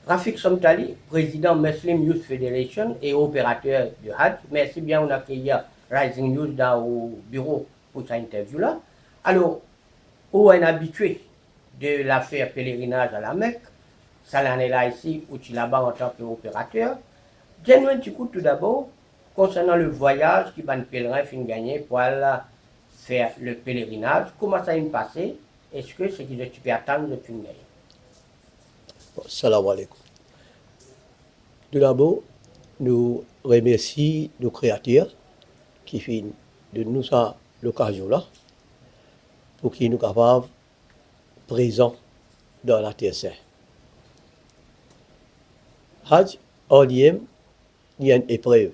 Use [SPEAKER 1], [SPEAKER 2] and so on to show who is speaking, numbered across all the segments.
[SPEAKER 1] Rafik Somtali, président Muslim Youth Federation et opérateur de Hajj. Merci bien, on a accueilli Rising News dans le bureau pour cette interview-là. Alors, où est un habitué de l'affaire pèlerinage à la Mecque, ça l'en est là ici, ou tu là-bas en tant qu'opérateur. Dis-nous un petit coup tout d'abord concernant le voyage qui va le pèlerin fin gagner pour aller faire le pèlerinage. Comment ça va passer? Est-ce que c'est que tu peux attendre de fin gagner?
[SPEAKER 2] Salam alaikum. Tout d'abord, nous remercions nos créateurs qui font de nous l'occasion là pour qu'ils nous capables présents dans la terre sainte. Hajj, en lien, il y a une épreuve.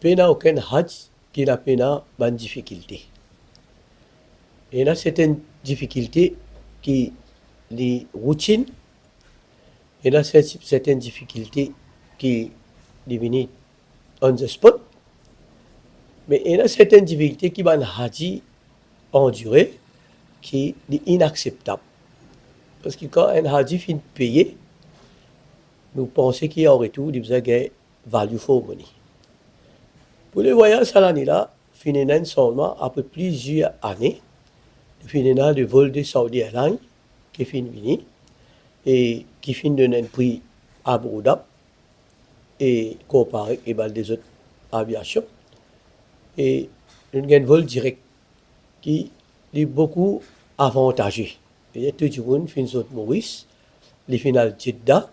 [SPEAKER 2] Il n'y a aucun Hajj qui n'a pas de difficulté. Il y a certaines difficultés qui les routines, il y a certaines difficultés qui deviennent on the spot, mais il y a certaines difficultés qui vont Hajj endurer qui est inacceptable. Parce que quand un Hajj finit payer, nous pensons qu'il y a en retour des value for money. Pour le voyage à l'année-là, finalement seulement après plusieurs années, finalement le vol de Saudi Airlines qui finit venir et qui finit donner un prix à Abu Dhabi et comparé avec des autres aviations. Et nous avons un vol direct qui est beaucoup avantageux. Il y a tout le monde qui finit Maurice, les finales Jeddah,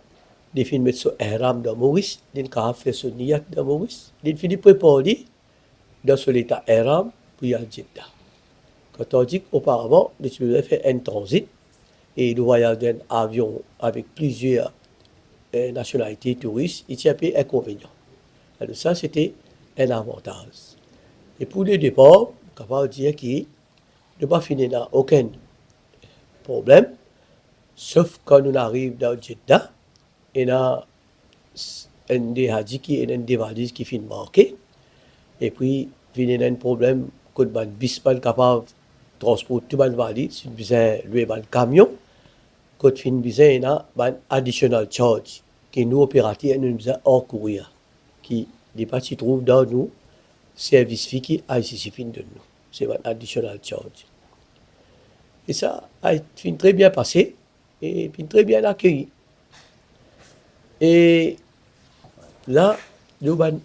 [SPEAKER 2] les finit mettre sur Ihram dans Maurice, les finit faire sur Niyat dans Maurice, les finit préparer dans ce l'état Ihram pour y aller Jeddah. Quand on dit qu'auparavant, nous devons faire un transit et nous voyageons d'un avion avec plusieurs nationalités touristes, il y a un inconvénient. Alors ça, c'était un avantage. Et pour le départ, on est capable de dire qu'il ne va pas finir dans aucun problème, sauf quand on arrive dans Jeddah, il y a un des hadiths qui est un des valises qui finit marqué, et puis il y a un problème que le bis pas capable de transporter tout le valise, il y a un camion, quand il y a un additional charge qui nous opérateurs nous hors courir, qui n'est pas se trouve dans nous service fee qui ICC fin de nous. C'est un additional charge. Et ça a été très bien passé et puis très bien accueilli. Et là, nous avons un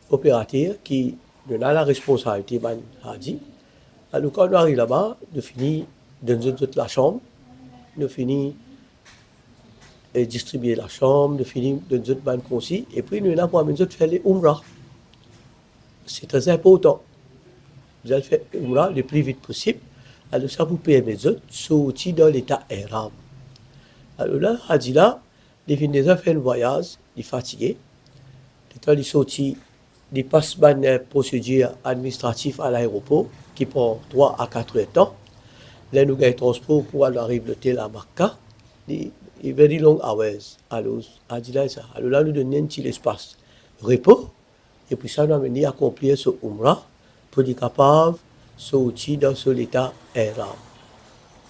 [SPEAKER 2] opérateur qui nous a la responsabilité de Hadi. Alors quand on arrive là-bas, nous finissons dans la chambre, nous finissons distribuer la chambre, nous finissons dans notre ban concis, et puis nous avons pour amener faire les Umrah. C'est très important. Vous allez faire Umrah le plus vite possible. Alors ça vous permet de sortir dans l'état Ihram. Alors là, Hadi là, il vient déjà faire un voyage, il est fatigué. Quand il sorti, il passe une procédure administrative à l'aéroport qui prend 3 à 4 heures de temps. Là, nous avons un transport pour aller arriver à l'hôtel à Makkah. Il est very long hours. Alors, Hadi là, ça. Alors là, nous donnons un petit espace repos. Et puis ça, nous avons à accomplir ce Umrah pour être capable de sortir dans ce état Ihram.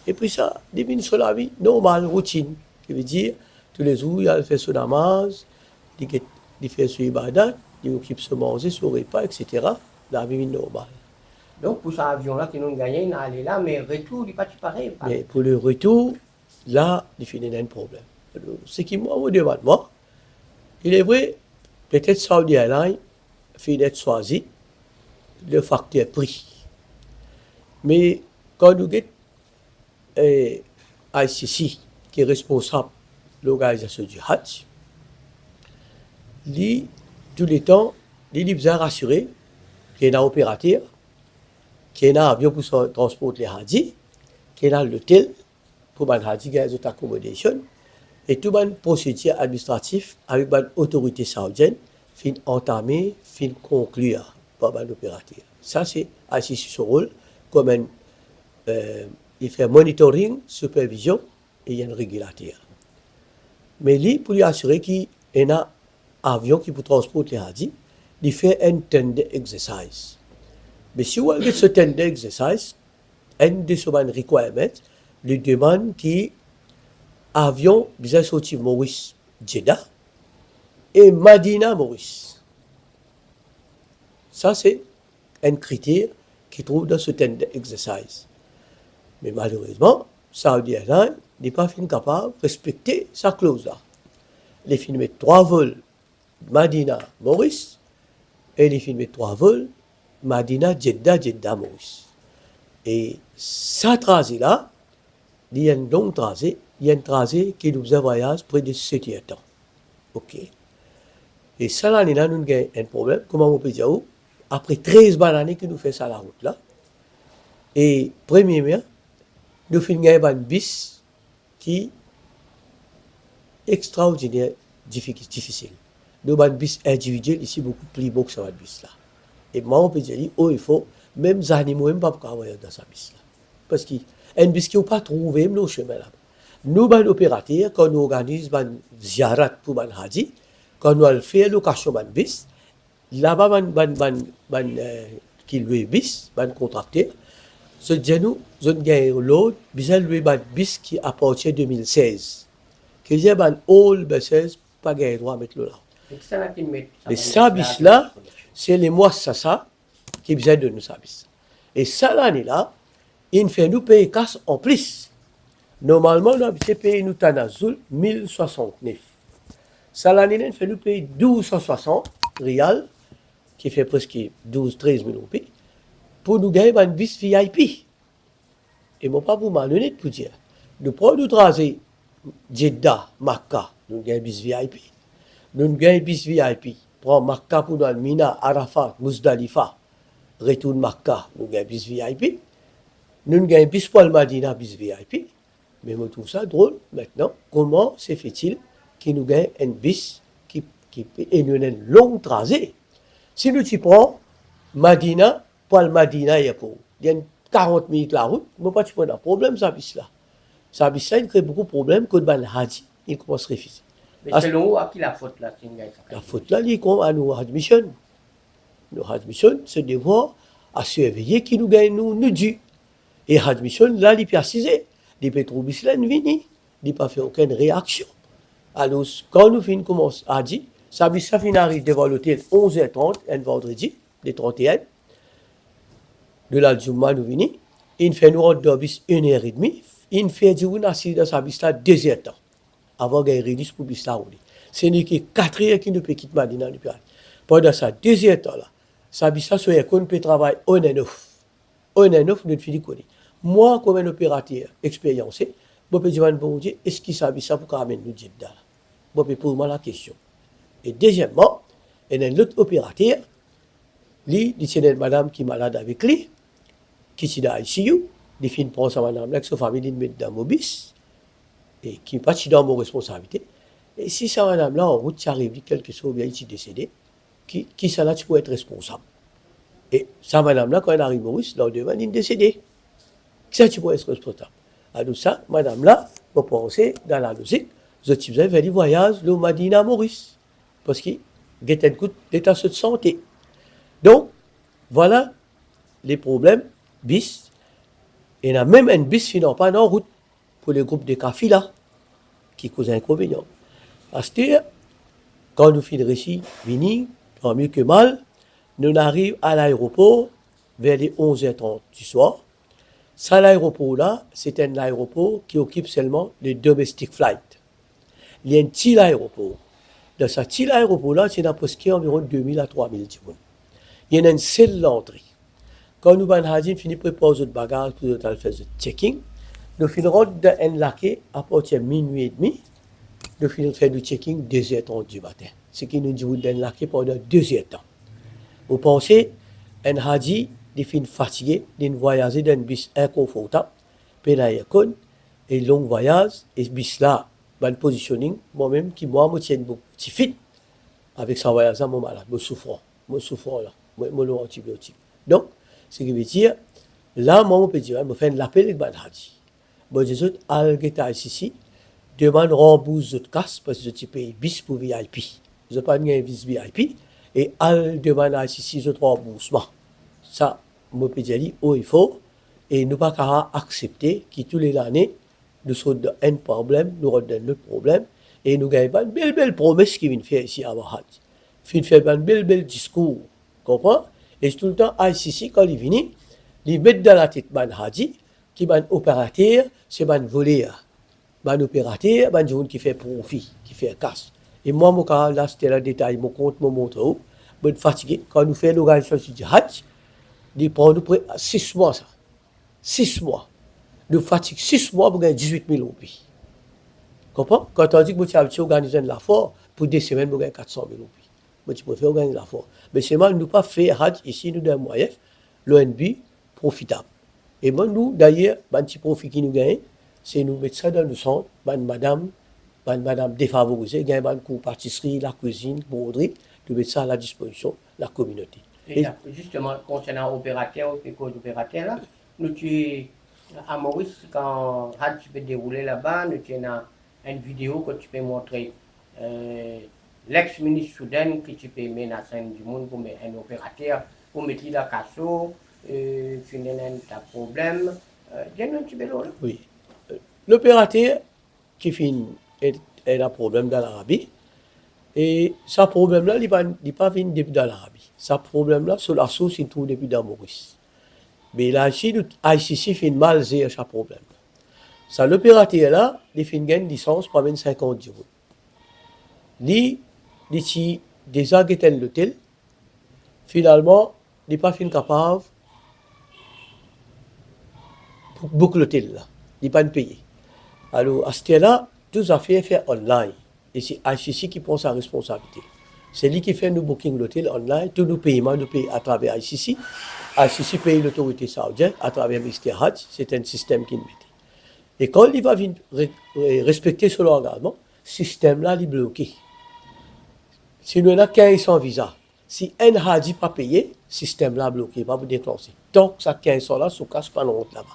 [SPEAKER 2] Et puis ça, devient sur la vie normale, routine. Qui veut dire, tous les jours, il fait son namaz, il fait son ibadat, il occupe son manger, son repas, etc. La vie normale.
[SPEAKER 1] Donc, pour cet avion-là qui nous a gagné, il est allé là, mais retour, il n'est pas pareil.
[SPEAKER 2] Mais pour le retour, là, il finit un problème. Alors, ce qui me demande, moi, il est vrai, peut-être Saudi Airlines fait d'être choisi le facteur prix. Mais quand nous avons ICC, qui est responsable de l'organisation du Hajj, lui, tout le temps, il est besoin rassurer qu'il y a un opérateur, qu'il y a un avion pour transporter les Hajj, qu'il y a l'hôtel pour les Hajj, qu'il y a des accommodations, et tout le procédure administratif avec l'autorité saoudienne fin entamé, fin conclure par l'opérateur. Ça, c'est ICC son rôle, comme il fait monitoring, supervision, et il y a un régulateur. Mais lui, pour lui assurer qu'il y a un avion qui peut transporter les Hajj, il fait un tender exercise. Mais si vous avez ce tender exercise, un de ses requirements, lui demande qu'il avion, bisa sorti Maurice Jeddah et Madina Maurice. Ça, c'est un critère qui trouve dans certains exercices. Mais malheureusement, Saudi Airlines n'est pas capable de respecter sa clause-là. Les films mettent 3 vols Madina Maurice et les films mettent 3 vols Madina Jeddah Jeddah Maurice. Et ça trajet-là, il y a un long trajet, il y a un trajet qui nous a voyagé près de 7 ans. Ok. Et ça, là, nous avons un problème. Comment on peut dire? Après 13 années que nous faisons ça la route là. Et premièrement, nous faisons un bis qui est extraordinaire, difficile. Nous avons un bis individuel ici beaucoup plus beau que ce bis là. Et moi, on peut dire, il faut, même les animaux, même pas pour voyager dans ce bis là. Parce qu'un bis qui n'a pas trouvé nos chemins là. Nous, les opérateurs, quand nous organisons un ziarat pour un haji, quand nous faisons location de bis, là-bas, qui loue bis, un contracteur, ce genou, je gagne l'autre, bizarre loué un bis qui appartient 2016. Qui dit un old B16, pas gagné droit à mettre le là. Et ça, bis là, c'est les mois ça, qui besoin de nous ça bis. Et ça, l'année-là, il fait nous payer casse en plus. Normalement, nous avons payé nous Tanazoul 1069. Ça, l'année, il fait nous payer 1260 rial, qui fait presque 12-13 000 roupies, pour nous gagner un bis VIP. Et moi, pas pour malhonnête pour dire. Nous prenons nous tracer Jeddah, Makkah, nous gagnons un bis VIP. Nous gagnons un bis VIP. Prends Makkah pour nous, Mina, Arafat, Muzdalifa, retourne Makkah, nous gagnons un bis VIP. Nous gagnons un bis pour le Madina, bis VIP. Mais moi, tout ça drôle. Maintenant, comment se fait-il qu'il nous gagne un bis qui et nous avons un long trajet? Si nous t'y prenons Madina, pour le Madina, il y a 40 minutes la route, mais pas tu prends un problème, ça bis là. Ça bis là, il crée beaucoup de problèmes que le Haji, il commence à refuser.
[SPEAKER 1] Mais selon vous, à qui la faute là?
[SPEAKER 2] La faute là, il comme à nos admissions. Nos admissions, c'est devoir à surveiller qui nous gagne, nous dû. Et admission, là, il peut assiser. Les pétrobis là, ne viennent, il n'a pas fait aucune réaction. Alors, quand nous finissons, commence à dire, ça finit arrive devant l'hôtel 11h30, un vendredi, le 31, de la Jumma, nous venons, il fait nous rendre dans bis 1h30, il fait dire, on assis dans sa bis là 2h temps, avant qu'il y ait release pour bis là rouler. Ce n'est que 4h qui nous peut quitter Madina, pendant ça 2h temps là, sa bis là, soit qu'on peut travailler on et neuf. On et neuf, nous finissons connaître. Moi, comme un opérateur expériencé, je peux dire, bon Dieu, est-ce qu'il s'habille ça pour ramener nous Jeddah? Je peux poser moi la question. Et deuxièmement, il y a un autre opérateur, lui, il y a une madame qui est malade avec lui, qui est dans l'ICU, il finit prendre sa madame avec sa famille, il met dans mon bis, et qui n'est pas dans mon responsabilité. Et si sa madame là, en route, ça arrive, quelque chose, bien, il est décédé, qui ça là, tu peux être responsable. Et sa madame là, quand elle arrive au Maurice, là, devant, il est décédé. Ça, tu peux être responsable. Alors ça, madame là, vous pensez dans la logique, vous avez fait des voyages, le Madina Maurice, parce qu'il y a un coup d'état de santé. Donc, voilà les problèmes bis. Il y a même un bis qui n'est pas en route pour les groupes de Kafila qui causent un inconvénient. Parce que quand nous finissons ici, tant mieux que mal, nous arrivons à l'aéroport vers les 11h30 du soir. Ça, l'aéroport-là, c'est un aéroport qui occupe seulement les domestic flights. Il y a un petit aéroport. Dans ce petit aéroport-là, c'est presque environ 2000 à 3000 personnes. Il y a une seule entrée. Quand nous avons fini de préparer notre bagage pour faire le check-in, nous finirons dans un laquais à partir de minuit et demi. Nous finirons de faire le check-in 2h30 du matin. Ce qui nous dit dans un laquais pendant 2h temps. Vous pensez, un haji, il finit fatigué, il voyage dans un bus inconfortable, puis là, il y a et long voyage, et ce bus là, le positioning, moi-même, qui me tiens beaucoup, petit fit, avec ce voyage là, moi malade, moi souffrant là, moi l'antibiotique. Donc, ce qui veut dire, là, moi, on peut dire, je fais un appel avec le haji. Moi, je dis, Al-Geta ici, demande rembourse de casse, parce que je paye bis pour VIP. Je n'ai pas de bis VIP, et Al demande ici, je remboursement. Ça, je peux dire, il faut, et nous ne pouvons pas accepter que tous les années, nous sommes dans un problème, nous avons un autre problème, et nous avons une belle promesse qui vient faire ici à Hajj. Il fait un bel discours, comprends? Et tout le temps, ICC, quand il vient, il met dans la tête ban Haji, qui est un opérateur, c'est un voleur. Un opérateur, un jour qui fait profit, qui fait casse. Et moi, là, c'était le détail, mon compte, mon montre, je suis fatigué. Quand nous faisons l'organisation du Hajj, il prend nous près 6 mois, ça. 6 mois. Nous fatiguons 6 mois pour gagner 18 000 roupies. Comprends? Quand on dit que tu as organisé un effort, pour 2 semaines, vous gagnez 400 000 roupies. Mais tu préfères organiser l'effort. Mais c'est mal, nous pas fait Hajj ici, nous dans moyen, l'ONB profitable. Et moi, nous, d'ailleurs, un petit profit qui nous gagne, c'est nous mettre ça dans le centre, madame défavorisée, gagne un cours pâtisserie, la cuisine, broderie, nous mettre ça à la disposition de la communauté.
[SPEAKER 1] Et là, justement, concernant l'opérateur, les causes opérateurs, là, nous, à Maurice, quand Hajj peut dérouler là-bas, nous avons une vidéo que tu peux montrer. L'ex-ministre soudain qui tu peux mettre la scène du monde pour mettre un opérateur, pour mettre la casso, finalement, tu as problème. Dis-nous un petit peu là.
[SPEAKER 2] Oui. L'opérateur qui finit est un problème dans l'Arabie, et ce problème-là, il n'est pas venu depuis dans l'Arabie. Ce problème-là, sur la source, il trouve depuis dans Maurice. Mais là, ici, l'ICC fait mal à ce problème. Ça, l'opérateur-là, il fait une licence pour 50 euros. Il dit déjà que l'hôtel, finalement, il n'est pas capable pour boucler l'hôtel là. Il n'est pas payé. Alors, à ce moment-là, tout ça fait online. Et c'est ICC qui prend sa responsabilité. C'est lui qui fait nos bookings l'hôtel online, tous nos paiements, nous payons à travers ICC. ICC paye l'autorité saoudienne à travers le ministère Hajj. C'est un système qu'il met. Et quand il va respecter son engagement, ce système-là, il est bloqué. Si nous avons 15 sans visa, si un Hajj n'est pas payé, le système-là est bloqué, pas pour déclencher. Tant que ça 15 là, ça ne casse pas l'autre là-bas.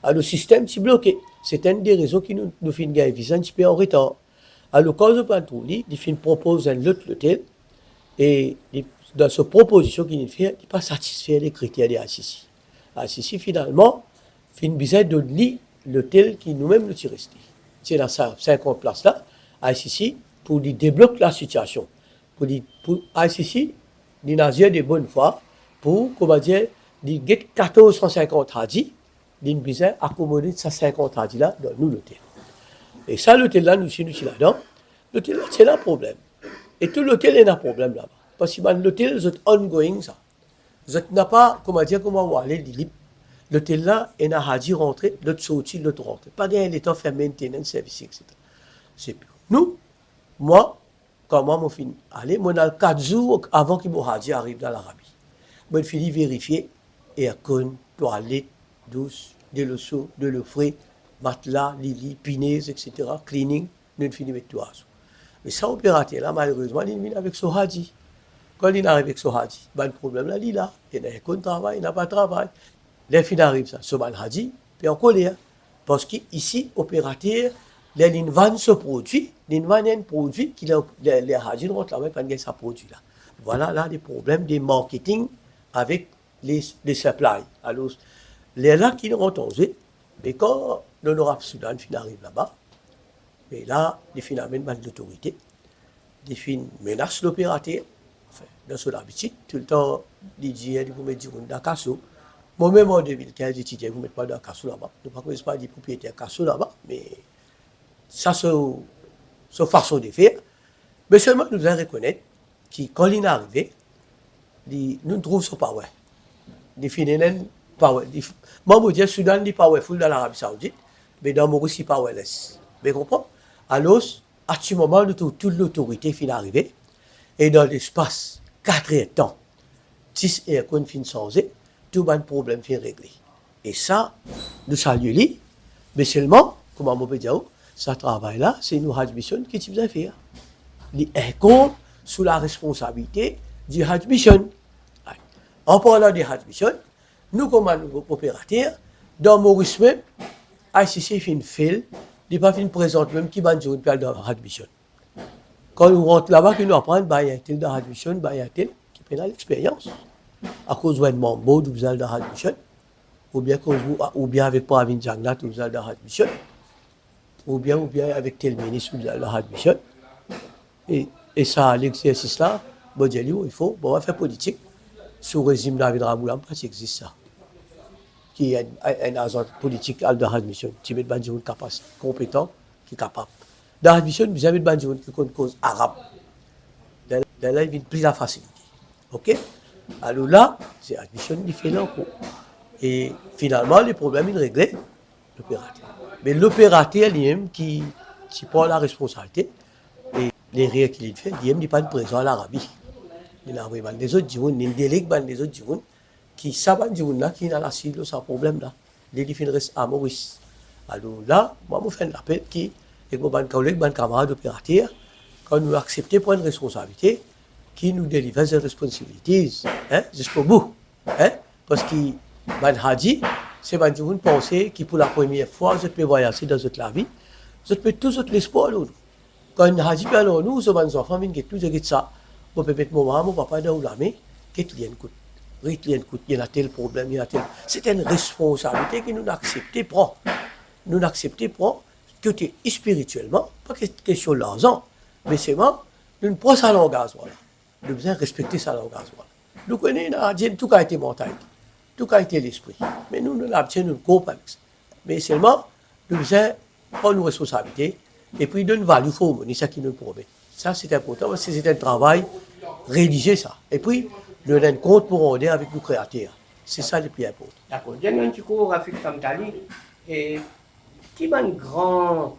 [SPEAKER 2] Alors, le système est bloqué. C'est une des raisons qui nous fait gagner un visa un petit peu en retard. Alors, quand je prends tout, il propose un autre hôtel, et dans cette proposition qu'il fait, il n'est pas satisfait des critères de l'ICC. L'ICC, finalement, fait une besoin de l'hôtel qui nous-mêmes nous est resté. C'est dans 50 places là, l'ICC, pour débloquer la situation. Pour l'ICC, il a de bonne foi, pour, comment dire, il get 1450 hadis, il a besoin d'accommoder ces 50 hadis là dans nous l'hôtel. Et ça, l'hôtel-là, nous sommes là-dedans. L'hôtel-là, c'est là le problème. Et tout l'hôtel est un problème là-bas. Parce que l'hôtel, c'est ongoing, ça. Vous n'a pas, comment dire, comment on va aller, libre. L'hôtel-là, il y a un hadji rentré, l'autre sorti, l'autre rentré. Pas gagner l'état fait maintenance, service, etc. C'est plus. Nous, moi, quand moi, je finis, allez, moi, dans 4 jours avant que mon hadji arrive dans l'Arabie. Moi, je finis vérifier, aircon, toilette, douce, de l'eau chaude, de l'eau fraîche, matelas, lili, pinaise, etc., cleaning, nous finissons avec tout ça. Mais ça, opérateur là, malheureusement, il vient avec son hadji. Quand il arrive avec son hadji, le problème là, il est là. Il n'a pas de travail, il n'a pas de travail. Les filles arrivent, ça, ce hadji, puis en colère. Parce qu'ici, opérateur, les vendent ce produit, les vendent un produit qui les hadji ne rentrent là-bas, pas de ce produit-là. Voilà là les problèmes de marketing avec les supplies. Alors, les là qui rentrent en jeu, mais quand l'honorable Soudan arrive là-bas, mais là, les filles amènent l'autorité, les filles menacent l'opérateur, enfin, dans son habitude, tout le temps, ils disent, vous mettez dans le casso. Moi-même en 2015, j'ai dit, vous ne mettez pas dans le casso là-bas. Nous ne connaissons pas des propriétaires casso là-bas, mais ça, c'est façon de faire. Mais seulement, nous devons reconnaître que quand il est arrivé, nous ne trouvons pas ouais. Les filles n'ont pas ouais. Moi, je dis, Soudan n'est pas full dans l'Arabie Saoudite, mais dans Maurice, il n'est pas ouais. Vous comprenez? Alors, à ce moment, toute l'autorité finit arriver, et dans l'espace 4 heures de temps, 10 heures qu'on finit changer, tout le problème finit réglé. Et ça, nous saluons lui, mais seulement, comment on peut dire, ce travail-là, c'est nous Hajj Mission qui nous a fait. Il incombe sous la responsabilité du Hajj Mission. En parlant du Hajj Mission, nous, comme opérateurs, dans Maurice même, ICC fait une file, il n'est pas fait une présente même qui va nous faire dans la Hajj Mission. Quand nous rentrons là-bas, nous apprenons, il y a tel dans la Hajj Mission, il y a tel qui fait l'expérience. À cause d'un membre du Hajj Mission, ou bien avec Pravin Jangnat, du Hajj Mission. ou bien avec tel ministre ou la admission. Et ça, l'exercice là, bon, il faut faire politique. Sous régime David Ramoulam, parce qu'il existe ça. Qui est un agent politique à l'admission. Tu mets des gens capables, compétents, qui sont capables. Dans l'admission, vous avez des gens qui ont une cause arabe. Dans là, il vient plus la facilité. OK? Alors là, c'est l'admission qui fait l'encours. Et finalement, les problèmes, ils réglent l'opérateur. Mais l'opérateur, lui-même, qui prend la responsabilité, et les rires qu'il fait, lui-même, il n'est pas présent à l'Arabie. Il y a des autres gens, il y a des autres gens qui savent là, qui ont la cible, sans problème là. Les différents restent à Maurice. Alors là, moi, je fais un appel qui, avec mon collègue, mon camarade opérateur, quand nous acceptons de prendre une responsabilité, qui nous délivre des responsabilités, jusqu'au bout. Parce que Ben Hadji, c'est Ben Djoun pensait que pour la première fois, vous pouvez voyager dans votre vie, vous pouvez tout l'espoir. Quand Ben Hadji parle à nous, les enfants viennent tout ça. Vous pouvez mettre mon maman, mon papa dans l'armée, qu'est-ce qu'il y a il y a tel problème, il y a tel. C'est une responsabilité que nous acceptons prendre. Nous acceptons prendre, côté spirituellement, pas question de l'argent, mais c'est moi, nous prenons ça l'engagement. Nous devons respecter ça l'engagement. Nous connaissons, tout a été mental, tout a été l'esprit. Mais nous l'abtiens, nous comprenons. Mais seulement, nous devons prendre nos responsabilités et puis donner une valeur pour nous, c'est ça qui nous promet. Ça, c'est important parce que c'est un travail rédigé, ça. Et puis, nous avons un compte pour rendre avec nos créateurs. C'est ça le plus important.
[SPEAKER 1] D'accord. J'ai un petit coup, Rafik Samtali, et qui est une grande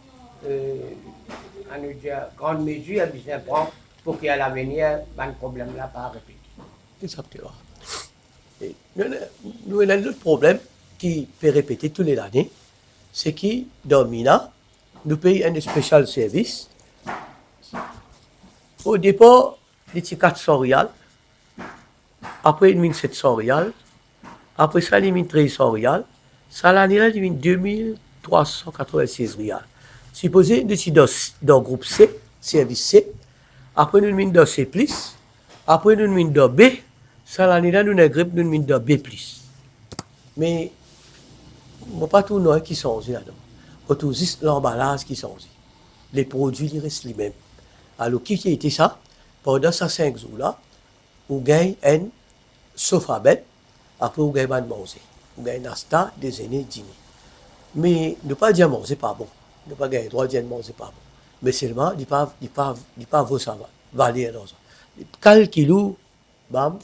[SPEAKER 1] mesure à bien prendre pour qu'à l'avenir, un problème-là pas répéter.
[SPEAKER 2] Exactement. Et nous avons un autre problème qui peut répéter tous les années, c'est que dans Mina, nous payons un spécial service. Au départ, il était 400 rials. Après, il y a 700 rials. Après ça, il y a 1300 rials. Ça, l'année-là, il y a 2386 rials. Supposez, nous sommes dans le groupe C, service C. Après, nous sommes dans C+. Après, nous sommes dans B. Ça, l'année-là, nous sommes dans B+. Mais, il n'y a pas tout le monde qui change là-dedans. Il y a juste l'emballage qui change. Les produits, ils restent les mêmes. Alors, qui a été ça? Pendant ces 5 jours-là, on gagne un sofabet, après on gagne un manger. On gagne un nasta, déjeuner, dîner. Mais ne pas dire manger pas bon. Ne pas gagner le droit de dire manger pas bon. Mais seulement, il ne pas vaut ça, valer l'argent. Calcul, bam,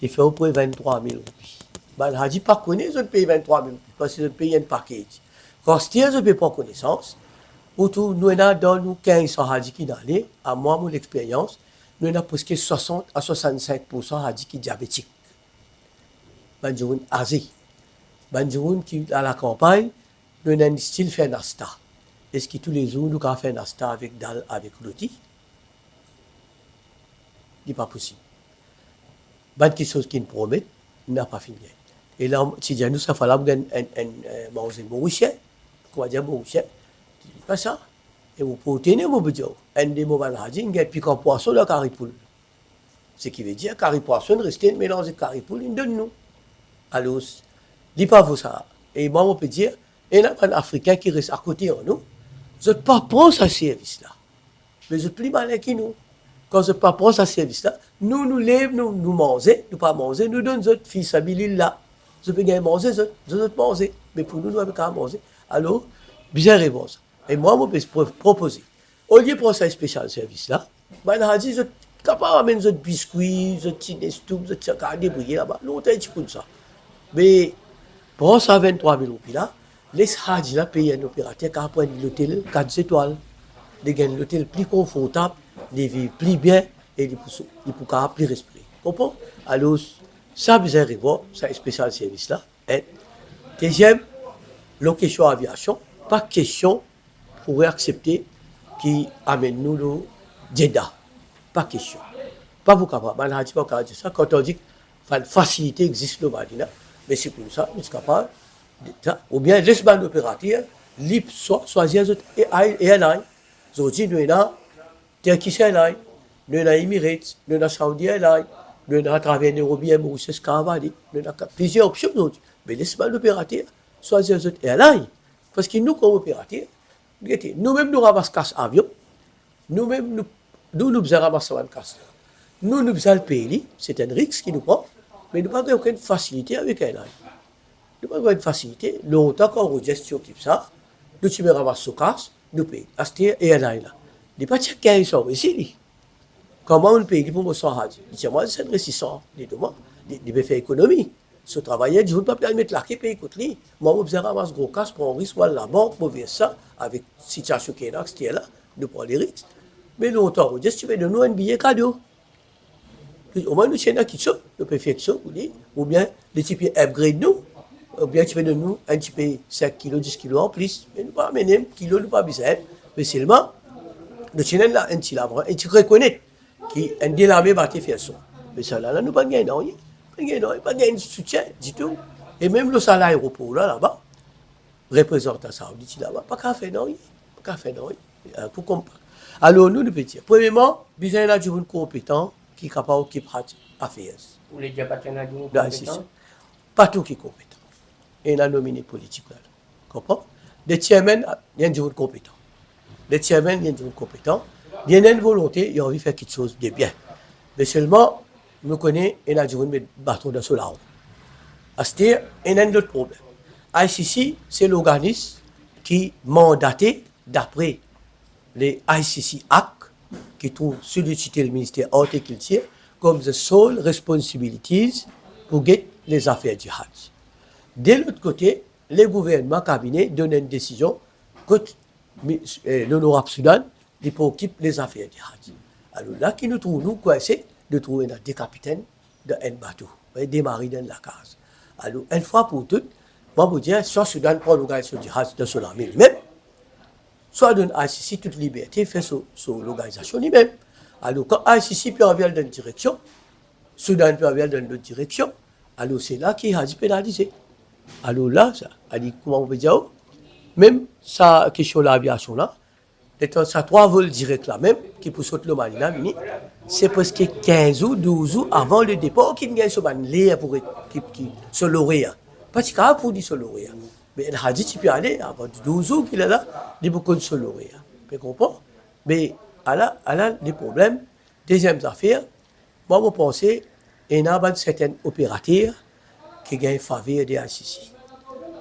[SPEAKER 2] il fait au près 23 000 roupies. Ben, il dit pas connaître, je paye 23 000 roupies, parce que je paye un paquet. Quand je ne paye pas connaissance, autour, nous avons dans nous 15 hadis qui n'allaient, à moi, mon expérience, nous avons presque 60 à 65% hadis qui diabétiques. Banjoun Asie. Banjoun qui, à la campagne, nous avons un style fait nasta. Est-ce que tous les jours, nous avons fait nasta avec dalle, avec rôti? Ce n'est pas possible. Ban qui chose qui nous promet, n'a pas fini. Et là, si nous, ça fallait manger maurichien, quoi dire maurichien? Pas ça. Et vous pouvez tenir mon budget. Un des moments là, il y a un piquant poisson dans le caripoule. Ce qui veut dire que poisson reste mélangé caripoule, il donne nous. Alors, il n'y a pas vous ça. Et moi, on peut dire, il y a un Africain qui reste à côté de nous. Je ne peux pas prendre ce service-là. Mais je suis plus malin que nous. Quand je ne peux pas prendre ce service-là, nous lèvons, nous mangeons, nous pas manger, nous donnons notre fils à Billy là. Je peux gagner manger, je peux manger. Mais pour nous, nous n'avons pas manger. Alors, bien réponse. Et moi, je peux proposer. Au lieu de prendre ce spécial service-là, je suis capable d'amener des biscuits, des petits nestou, des petits débrouiller là-bas. Longtemps, tu peux ça. Mais, pour ça 23 000 roupies là, les Hadji là payent un opérateur qui a pris l'hôtel 4 étoiles. Ils gagnent l'hôtel plus confortable, ils vivent plus bien et ils peuvent plus respirer. Comprends? Alors, ça, vous avez voir, c'est un spécial service là. Et deuxième, location aviation, pas question pour accepter qui amène nous le Jeddah. Pas question. Pas vous capable. On a dit pas capable de ça. Quand on dit que la facilité existe au Madina, mais c'est pour ça, nous sommes capables de ça. Ou bien, laisse ban opérateur, libre, choisir les airlines. Aujourd'hui, nous avons Turkish Airlines, nous avons Emirates, nous avons Saudi Airlines, nous avons à travers Nairobi et Mauritius Caravani, nous avons plusieurs options aujourd'hui. Mais laisse ban opérateur, choisir les airlines. Parce que nous, comme opérateurs, Nous-mêmes, nous ramassons casse avion. Nous-mêmes, nous ramassons une casse. Nous faisons le pays, c'est un risque qui nous prend, mais nous n'avons aucune facilité avec un avion. Nous n'avons pas une facilité. Longtemps qu'on gestion qui ça, nous tu me ramasses ce casse, nous payons. Acheter et un là. Il n'y a pas de chacun qui sort ici. Comment on paye pour me sortir? Moi, c'est un récissant. Il veut faire économie. Ce travail, je ne veux pas mettre là qui paye contre lui. Moi, je ramasse gros casse pour un risque, moi, la banque, pour faire ça, avec la situation qui est là, nous prenons les risques. Mais longtemps, on dit, tu veux de nous un billet cadeau. Au moins, nous sommes qui sont, nous pouvons faire ça, ou bien les types upgrade nous, ou bien tu veux de nous un petit peu 5 kilos, 10 kilos en plus. Mais nous ne pas amener un kilo, nous pas besoin. Mais seulement, nous sommes là un petit labre, et tu reconnais qu'un délarmé va te faire ça. Mais ça, là, nous ne pas gagner, non. Pas gagner de soutien du tout. Et même le salaire aéroport là-bas, représentant ça, on dit là-bas, pas qu'à faire, non. Pas qu'à faire, non. Pour comprendre. Alors, nous, nous pouvons dire, premièrement, besoin d'un jour compétent qui est capable de faire affaires.
[SPEAKER 1] Vous voulez dire pas compétent?
[SPEAKER 2] Pas tout qui est compétent. Et il a nominé politique là. Comprends? Les chairmen, il y a un jour compétent. Les chairmen, il y a un jour compétent. Il y a une volonté, il a envie de faire quelque chose de bien. Mais seulement, nous connaissons, il a un jour de bâton dans ce là. C'est-à-dire, il y a un autre problème. ICC, c'est l'organisme qui est mandaté d'après les ICC Act, qui trouve sollicité le ministère horticulture comme the sole responsibilities pour les affaires du Hajj. De l'autre côté, les gouvernements cabinets donnent une décision que l'honorable Soudan occupe les affaires du Hajj. Alors là, qui nous trouve, nous, coincés, de trouver des capitaines d'un bateau, démarrer dans la case. Alors, une fois pour toutes, moi, je vous dis, soit Soudan prend l'organisation du Hajj de son armée lui-même, soit donne à ICC toute liberté, fait sur l'organisation lui-même. Alors, quand ICC peut envoyer dans une direction, Soudan peut envoyer dans une autre direction, alors c'est là qu'il a pénalisé. Alors là, ça, comment on peut dire, même sa question de l'aviation là, ça 3 vols directs là même, qui pour sauter le Mali là, c'est presque 15 ou 12 jours avant le départ qu'il gagne ce Mali pour se lauréat. Parce qu'il a pour dire se lauréat. Mais il a dit tu peux aller avant 12 jours qu'il est là, il beaucoup de se lauréat. Tu comprends? Mais elle a des problèmes. Deuxième affaire, moi je pense qu'il y a certains opérateurs qui gagnent faveur des ICC.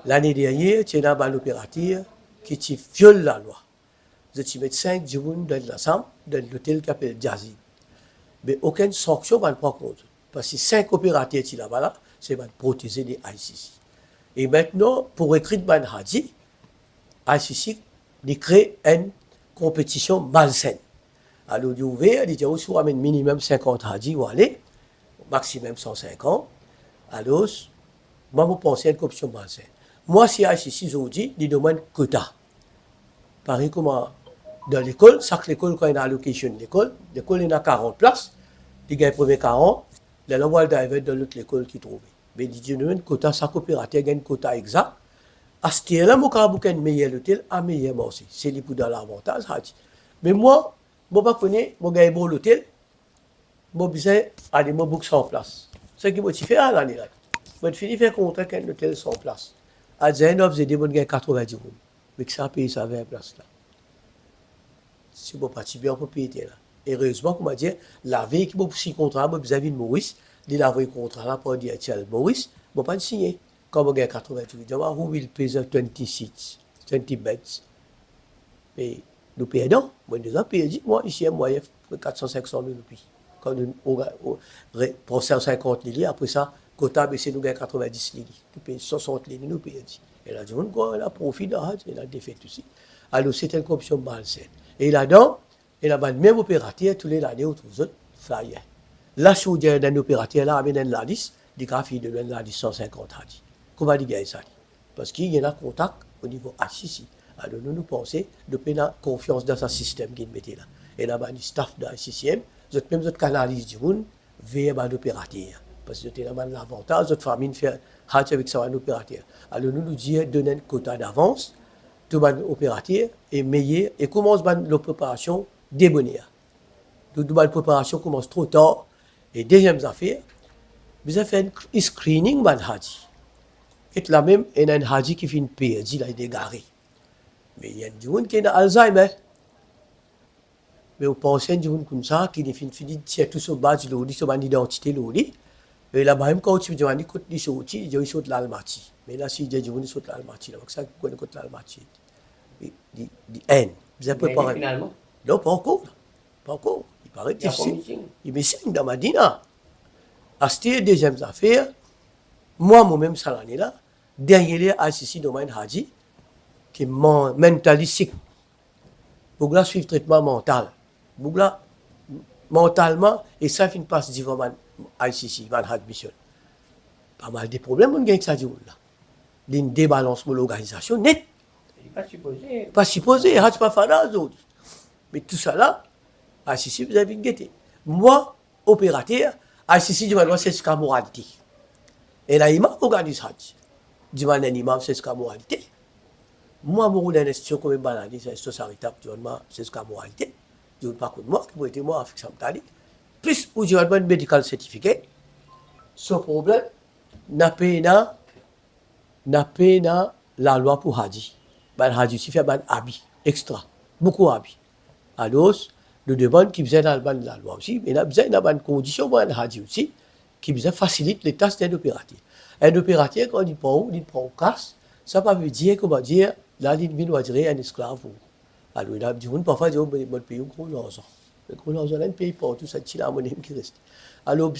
[SPEAKER 2] L'année dernière, il y a un opérateur qui viole la loi. Vous êtes mis 5 jours dans l'ensemble, dans l'hôtel qui s'appelle Jazzy. Mais aucune sanction ne prend compte. Parce que 5 opérateurs qui sont là-bas, c'est pour protéger les ICC. Et maintenant, pour écrire Ben Hadi, ICC crée une compétition malsaine. Alors, il est ouvert, il dit qu'il amène minimum 50 Hadi ou aller, maximum 150. Alors, moi, je pense à une compétition malsaine. Moi, si ICC, je vous dis, il demande quota. Pareil comme dans l'école, chaque école, quand il y a une allocation de l'école, il y a 40 places, il gagne les premiers 40, il y a l'envoi d'arriver dans l'autre école qui trouve. Mais il dit, un quota, chaque opérateur gagne un quota exact. À ce moment-là, moi, quand je meilleur l'hôtel, un meilleur moi aussi. C'est les pour dans l'avantage. Mais moi, je ne connais pas, je gagne bon l'hôtel, je vais aller, je book 100 places. C'est ce que je fais à l'année. Je finis faire contrat avec un hôtel 100 places. À Zainab, j'ai dit, je gagne 90 euros. Mais que ça a payé ça 20 places là. Si vous parti bien, on peut payer là. Heureusement, comme on dit, la veille qui m'a signé contrat, vis-à-vis de Maurice, il a envoyé le contrat là pour dire à Maurice, je ne pas signer. Comme on gagne 88, who will pay the 20 seats, 20 beds? Et nous payons, moi, nous avons payé, moi, ici, moi, 400-500 000 roupies. Quand on pour 150 000, après ça, quota, c'est nous gagnons 90 000. Nous payons 60 000, nous payons. Et là, on a profit de Hajj, il a défait aussi. Alors, c'est une corruption malsaine. Et là-dedans, il a le même opérateur, tous les années, autour de ça y est. Là, si vous avez un opérateur, là, il y a une liste, il y a une liste 150 Hajj. Comment il gagne ça? Parce qu'il y a un contact au niveau ICC. Alors, nous pensons de faire confiance dans ce système qu'il mettait là. Et là, il y a un staff de ICCM, même vous canalise du monde vers l'opérateur. Parce que vous avez l'avantage, votre famille fait Hajj avec ça, un opérateur. Alors, nous disons, donner un quota d'avance, tout le opérateur est meilleur et commence la préparation des bonnets. Donc, la préparation commence trop tard. Et deuxième affaire, vous avez fait un screening de Hajj. Et là même, il y a un Hajj qui fait une PRD, il est garé. Mais il y a des gens qui ont Alzheimer. Mais vous pensez à des gens comme ça, qui finissent c'est tout sur base de l'eau, sur une identité l'eau. Et là, même quand tu dis, ils sautent, ils sautent l'Almaty. Mais là, si des gens sautent l'Almaty, donc ça, ils connaissent l'Almaty. Di haine. Vous avez préparé.
[SPEAKER 1] Finalement,
[SPEAKER 2] Non, pas encore. Pas encore. Il paraît
[SPEAKER 1] il y a
[SPEAKER 2] difficile.
[SPEAKER 1] commission.
[SPEAKER 2] Il me signe dans Madina. À cette deuxième affaire, moi-même, ça l'année là, dernier assisté dans un Hadji, qui est mentalistique. Pour là, suivre traitement mental. Pour là, mentalement, et ça finit par se dire, ICC, man admission. Pas mal de problèmes, on gagne ça, là. D'une débalance de l'organisation net.
[SPEAKER 1] Il n'est pas supposé.
[SPEAKER 2] Pas supposé, Hadj pas faire autres. Mais tout ça là, ICC, vous avez une guetté. Moi, opérateur, ICC, je vais c'est ce qu'a moralité. Et là, il m'a organisé Hadj. Je vais imam, c'est ce qu'a moralité. Moi, je suis dans une institution comme une banane, c'est une société, c'est ce qu'a moralité. Je ne veux pas que moi, qui être moi, avec ça, plus, où j'ai un medical certificat, ce problème, n'a pas la loi pour Hadji. Hadji, c'est fait un habit extra, beaucoup d'habits. Alors, nous demandons qu'il y ait la loi aussi, mais il y a une condition pour Hadji aussi, qui facilite les tâches d'un opérateur. Un opérateur, quand il prend un casse, ça ne veut pas dire qu'on va dire, là, il doit dire un esclave. Alors, il a dit, parfois, il dit, on paye un gros argent. Le gros argent, on paye pas tout ça, c'est la monnaie qui reste. Alors,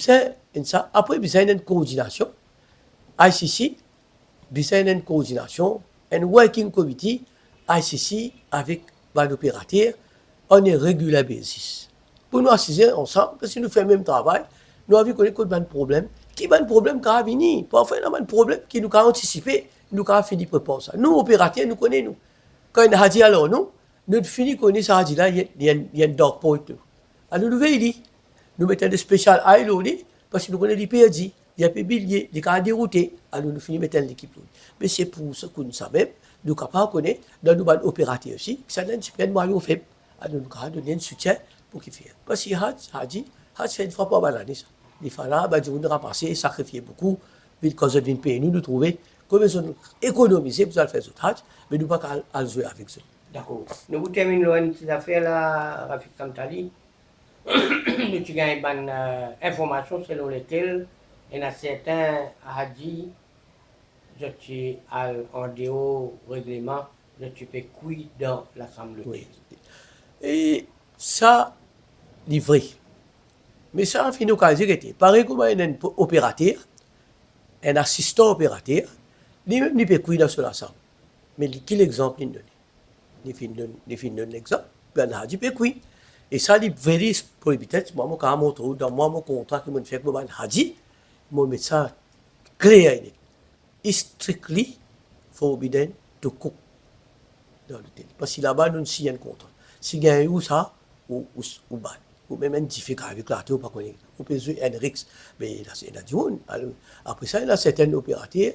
[SPEAKER 2] après, il y a une coordination. ICC, il y a une coordination, un working committee, ICC, avec l'opérateur, on est régulier basis. Pour nous assister ensemble, parce que nous faisons le même travail, nous avons connu qu'il y a un problème. Qui a un problème qui a venu? Parfois, il y a un problème qui nous a anticipé, nous avons fini de préparer ça. Nous, opérateurs, nous connaissons. Quand il y a un hadji, alors nous finissons de connaître ce hadji-là, il y a un dark point. Alors, nous veillons, nous mettons des spécial aïe, parce que nous connaissons les PRD, il y a des billets, des cas déroutés, alors nous finissons de mettre l'équipe. Mais c'est pour ça que nous savons, nous sommes capables de connaître, dans nos opérateurs aussi, ça donne un moyen faible. Alors nous avons donné un soutien pour qu'il fasse. Parce que Hadji fait une fois par l'année. Il faut là, nous ramasser, sacrifier beaucoup, puis quand on vient payer, nous trouver comment nous économiser pour faire des autres Hadj, mais nous ne pouvons pas jouer avec ça.
[SPEAKER 1] D'accord. Nous terminons une petite affaire là, Rafik Kamtali. Nous avons une information selon laquelle il y a certains Hadji, je suis en dehors règlement, je suis cuit dans l'Assemblée.
[SPEAKER 2] Oui. Et ça, c'est vrai. Mais ça, en fin de compte, pareil comme un opérateur, un assistant opérateur, lui-même, il peut cuire dans ce ensemble. Mais quel exemple il donne? Il fait un exemple, il a dit peut cuire. Et ça, il est very prohibited. Moi, quand je dans mon contrat que je fais avec un hadji, je mets ça clair. It's strictly forbidden to cook dans l'hôtel. Parce que là-bas, nous signons un contrat. Si il y a eu ça, ou bas. Ou même un difficile avec la théorie, on peut jouer un risque. Mais il y a du monde. Après ça, il y a certains opérateurs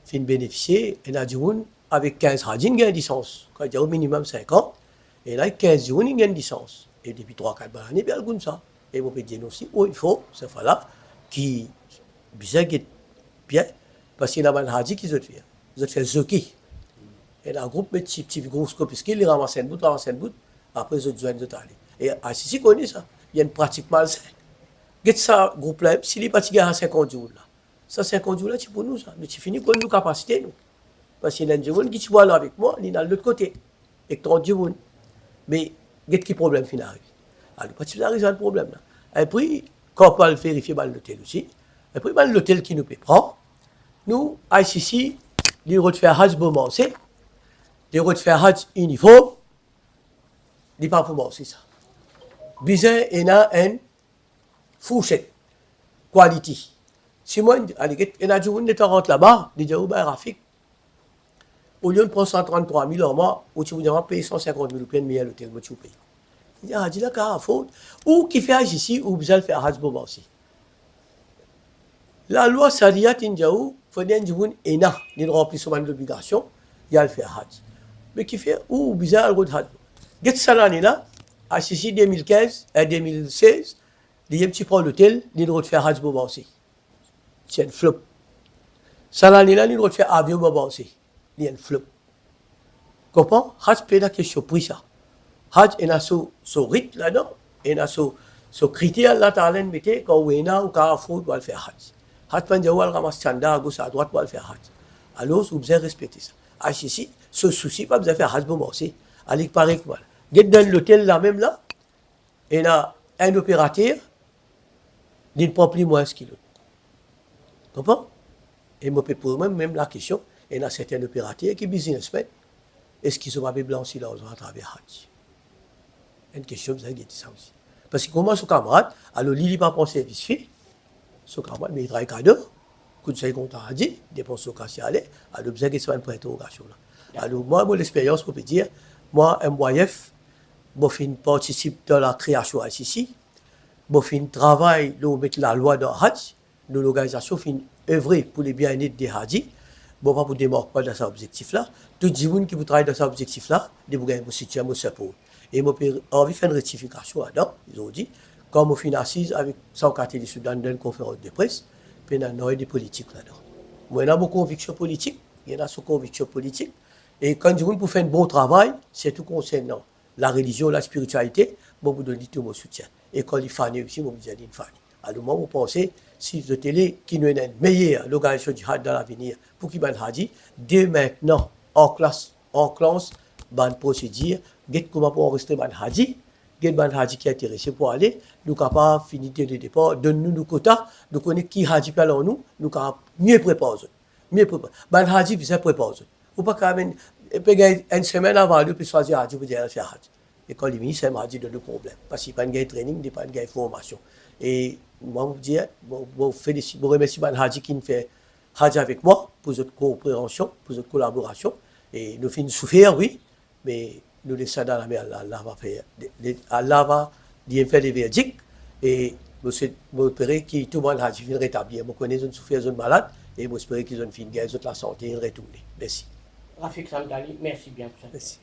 [SPEAKER 2] qui bénéficier. Il y a du monde avec 15 hadjins, il y a une licence. Quand il y a au minimum 50, et là, 15 jours, il y a une licence. Et depuis 3-4 années, il y a comme ça. Et on peut dire aussi, il faut, ce fois-là, qui bien, parce qu'il y a un hadji qui se fait. Ils fait zoki. Et là, un groupe met petit gros scope, parce qu'il ramasse un bout, après ils ont besoin de aller. Et à Sissi connaît ça. Il y a une pratique malsaine. Get ça, groupe là, s'il est parti à 50 jours là. Ça, 50 jours là, c'est pour nous ça. Mais c'est fini pour nous capacité, nous. Parce qu'il y a un gens qui sont là avec moi, il est de l'autre côté. Et 30 jours. Mais, get qui problème final. Alors, parce que ça arrive, le problème là. Et puis, quand on peut vérifier dans l'hôtel aussi, et puis, dans l'hôtel qui nous peut prendre, nous, ICC, les refaire Hajj Bomancé, les refaire Hajj uniforme, les pas pour c'est ça. Bizarre, il y a une fourchette, quality. Si moi, il y a des gens qui rentrent là-bas, ils disent, Rafik, au lieu de prendre 133 000 en mois, ou tu vas payer 150 000 rupies de meilleur l'hôtel, tu payes. Il dit, dis là, qu'à faute. Ou qui fait Hajj ici, ou besoin de faire Hajj Bomancé. La loi Sariat Indjaou, il faut dire que il remplit son d'obligation, il y a le faire Hajj. Mais qui fait, ou bizarre, le Hajj. Get ça l'année là, à Sissi 2015 et 2016, il y a un petit peu l'hôtel, il doit faire Hajj Bomancé. C'est un flop. Ça l'année là, il doit faire avion Bomancé. Il y a un flop. Comprends? Hajj peut être question pris ça. Hajj est dans son rythme là-dedans, et dans son critère là, t'as l'air de mettre quand on est ou Carrefour doit le faire Hajj. Hajj peut dire, on ramasse chanda à gauche à droite pour le faire Hajj. Alors, vous devez respecter ça. Hajj ici, ce souci, pas besoin de faire Hajj pour moi aussi. Allez, pareil que moi. Get dans l'hôtel là même là, et là, un opérateur, il ne prend plus moins ce qu'il veut. Comprends? Et moi, pour moi, même la question, il y a certains opérateurs qui businessmen, est-ce qu'ils sont pas blanchis là à travers Hajj? Une question, vous avez dit ça aussi. Parce que comment son camarade, alors lui, il n'a pas pensé service fait, son camarade, mais il travaille cadeau, coup de qu'on t'a dit, dépense au casse aller, alors vous avez une interrogation là. Alors moi, l'expérience, on peut dire, moi, MYF, je participe dans la création ici, je travaille, nous mettre la loi dans Hajj, nous l'organisation fait œuvrer pour les bien-être des Hadji, bon, pas pour démarrer pas dans cet objectif-là, tout le monde qui travaille dans cet objectif-là, de vous gagner vos situations, vos support. Et moi, j'ai envie de faire une rectification là-dedans, ils ont dit, quand je suis assise avec 104 du Soudan dans une conférence de presse, puis il y a des politiques là-dedans. Moi, il y a beaucoup de convictions politiques, il y en a sous convictions politiques, et quand je dis pour faire un bon travail, c'est tout concernant la religion, la spiritualité, moi, je vous donne tout mon soutien. Et quand il fani aussi, moi, je vous dis fani. Alors, moi, vous pensez, si le télé, qui nous est une meilleure l'organisation du Hajj dans l'avenir, pour qu'il y ait un Hadji, dès maintenant, en classe, ban procédure, get comment pour enregistrer ban Hadji, get ban Hadji qui est intéressé pour aller, nous capables finir de départ, donne-nous nos quotas, nous connaissons qui Hadji peut en nous capables mieux préparer. Mieux préparer. Ban Hadji, puis ça prépare. Faut pas quand même, une semaine avant, lui, puis choisir Hadji pour dire faire Hadji. Et quand il vient, c'est Hadji de le problème. Parce qu'il n'y a pas de training, il n'y a pas de formation. Et moi, je vous remercie ban Hadji qui fait Hadji avec moi pour votre coopération, pour votre collaboration. Et nous finissons souffrir, oui, mais nous laissons dans la main, Allah va faire. Allah va bien faire les verdicts et nous espérons que tout le monde a fini de rétablir. Nous connaissons une souffrance, une malade et nous espérons qu'ils ont fini de la santé et de retourner. Merci.
[SPEAKER 1] Rafik Samdali, merci bien pour ça.
[SPEAKER 2] Merci.